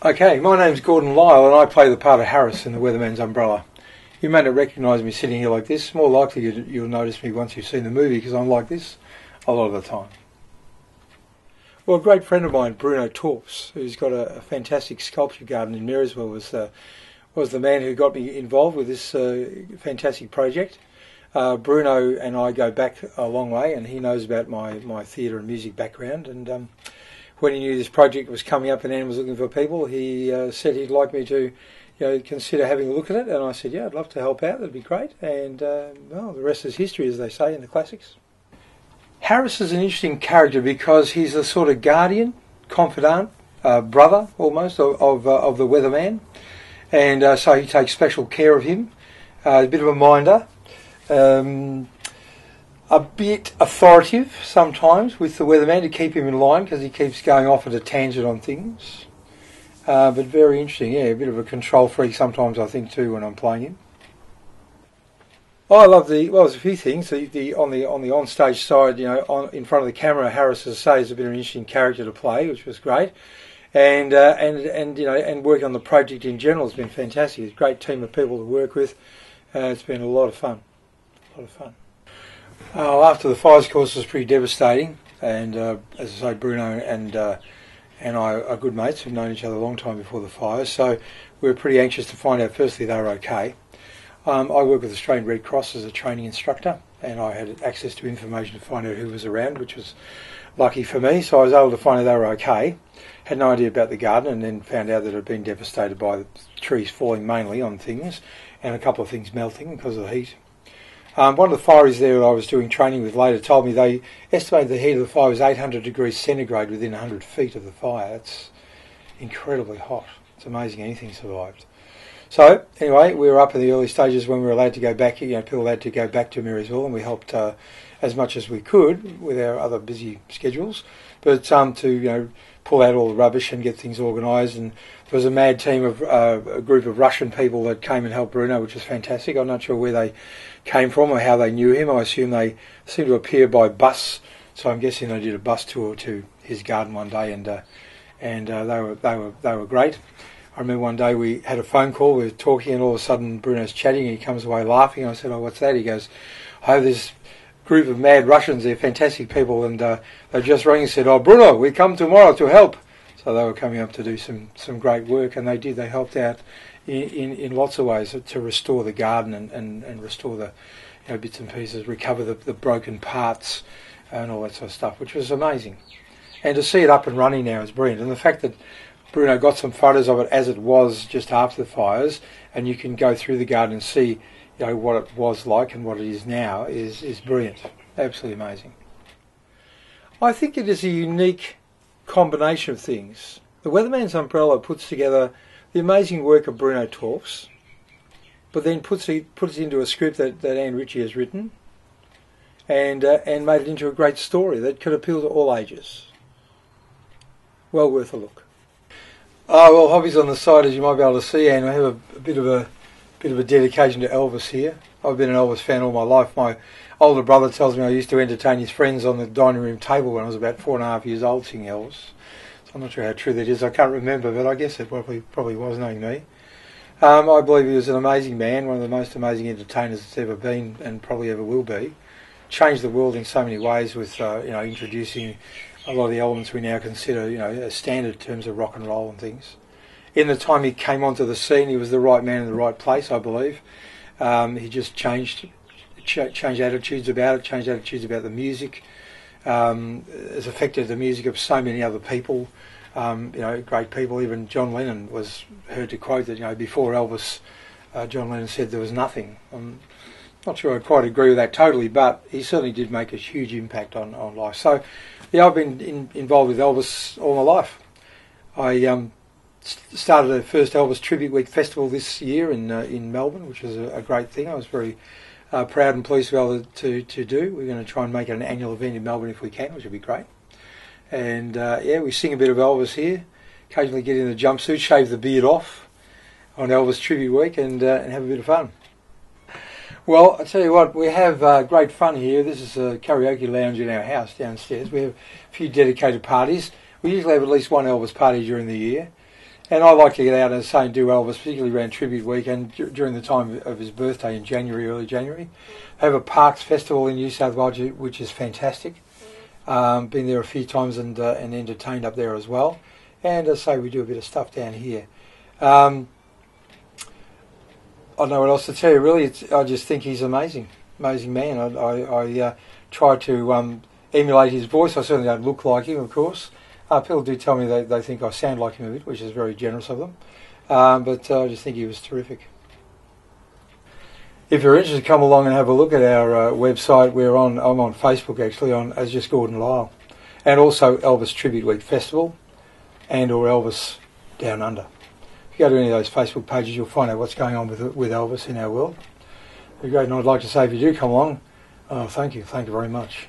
Okay, my name's Gordon Lyall and I play the part of Harris in the Weatherman's Umbrella. You may not recognise me sitting here like this. More likely you'll notice me once you've seen the movie because I'm like this a lot of the time. Well, a great friend of mine, Bruno Torps, who's got a fantastic sculpture garden in Marysville, was the man who got me involved with this fantastic project. Bruno and I go back a long way, and he knows about my theatre and music background. And when he knew this project was coming up and Anne was looking for people, he said he'd like me to, consider having a look at it. And I said, yeah, I'd love to help out. That'd be great. And well, the rest is history, as they say in the classics. Harris is an interesting character because he's a sort of guardian, confidant, brother almost of the Weatherman, and so he takes special care of him. A bit of a minder. A bit authoritative sometimes with the Weatherman to keep him in line because he keeps going off at a tangent on things. But very interesting, yeah, a bit of a control freak sometimes I think too when I'm playing him. I love there's a few things. On the onstage side, in front of the camera, Harris, as I say, is a bit of an interesting character to play, which was great. And working on the project in general has been fantastic. It's a great team of people to work with. It's been a lot of fun. After the fires, of course, was pretty devastating, and as I say, Bruno and I are good mates. We've known each other a long time before the fires, so we were pretty anxious to find out firstly they were okay. I work with the Australian Red Cross as a training instructor, and I had access to information to find out who was around, which was lucky for me, so I was able to find out they were okay. Had no idea about the garden, and then found out that it had been devastated by the trees falling mainly on things, and a couple of things melting because of the heat. One of the fireys there that I was doing training with later told me they estimated the heat of the fire was 800 degrees centigrade within 100 feet of the fire. That's incredibly hot. It's amazing anything survived. So, anyway, we were up in the early stages when we were allowed to go back, people allowed to go back to Marysville, and we helped as much as we could with our other busy schedules, but to pull out all the rubbish and get things organised. And there was a mad team of a group of Russian people that came and helped Bruno, which was fantastic. I'm not sure where they came from or how they knew him. I assume they seemed to appear by bus, so I'm guessing they did a bus tour to his garden one day, and they were great. I remember one day we had a phone call, we were talking, and all of a sudden Bruno's chatting and he comes away laughing. I said, "Oh, what's that?" He goes, "I have this group of mad Russians, they're fantastic people, and they just rang and said, 'Oh, Bruno, we come tomorrow to help.'" So they were coming up to do some great work, and they did. They helped out in lots of ways to restore the garden and restore the bits and pieces, recover the broken parts and all that sort of stuff, which was amazing. And to see it up and running now is brilliant. And the fact that Bruno got some photos of it as it was just after the fires, and you can go through the garden and see what it was like and what it is now is brilliant. Absolutely amazing. I think it is a unique combination of things. The Weatherman's Umbrella puts together the amazing work of Bruno Torps, but then puts it into a script that Anne Ritchie has written, and made it into a great story that could appeal to all ages. Well worth a look. Well, hobbies on the side, as you might be able to see, Anne, I have a bit of a dedication to Elvis here. I've been an Elvis fan all my life. My older brother tells me I used to entertain his friends on the dining room table when I was about 4.5 years old singing Elvis. So I'm not sure how true that is. I can't remember, but I guess it probably was, knowing me. I believe he was an amazing man, one of the most amazing entertainers that's ever been and probably ever will be. Changed the world in so many ways with introducing a lot of the elements we now consider as standard in terms of rock and roll and things. In the time he came onto the scene, he was the right man in the right place, I believe. He just changed attitudes about it, changed attitudes about the music. Has affected the music of so many other people, great people. Even John Lennon was heard to quote that, before Elvis, John Lennon said there was nothing. I'm not sure I quite agree with that totally, but he certainly did make a huge impact on life. So, I've been involved with Elvis all my life. I started the first Elvis Tribute Week Festival this year in Melbourne, which was a great thing. I was very proud and pleased to be able to do. We're going to try and make it an annual event in Melbourne if we can, which would be great. And we sing a bit of Elvis here, occasionally get in a jumpsuit, shave the beard off on Elvis Tribute Week and have a bit of fun. Well, I tell you what, we have great fun here. This is a karaoke lounge in our house downstairs. We have a few dedicated parties. We usually have at least one Elvis party during the year. And I like to get out and say and do Elvis, particularly around Tribute Week and during the time of his birthday in January, early January. Have a Parks Festival in New South Wales, which is fantastic. Been there a few times and entertained up there as well. And as I say, we do a bit of stuff down here. I don't know what else to tell you, really. I just think he's amazing man. I try to emulate his voice. I certainly don't look like him, of course. People do tell me they think I sound like him a bit, which is very generous of them. But I just think he was terrific. If you're interested, come along and have a look at our website. I'm on Facebook actually, as just Gordon Lyall, and also Elvis Tribute Week Festival, and or Elvis Down Under. If you go to any of those Facebook pages, you'll find out what's going on with Elvis in our world. It'd be great, and I'd like to say if you do come along, thank you very much.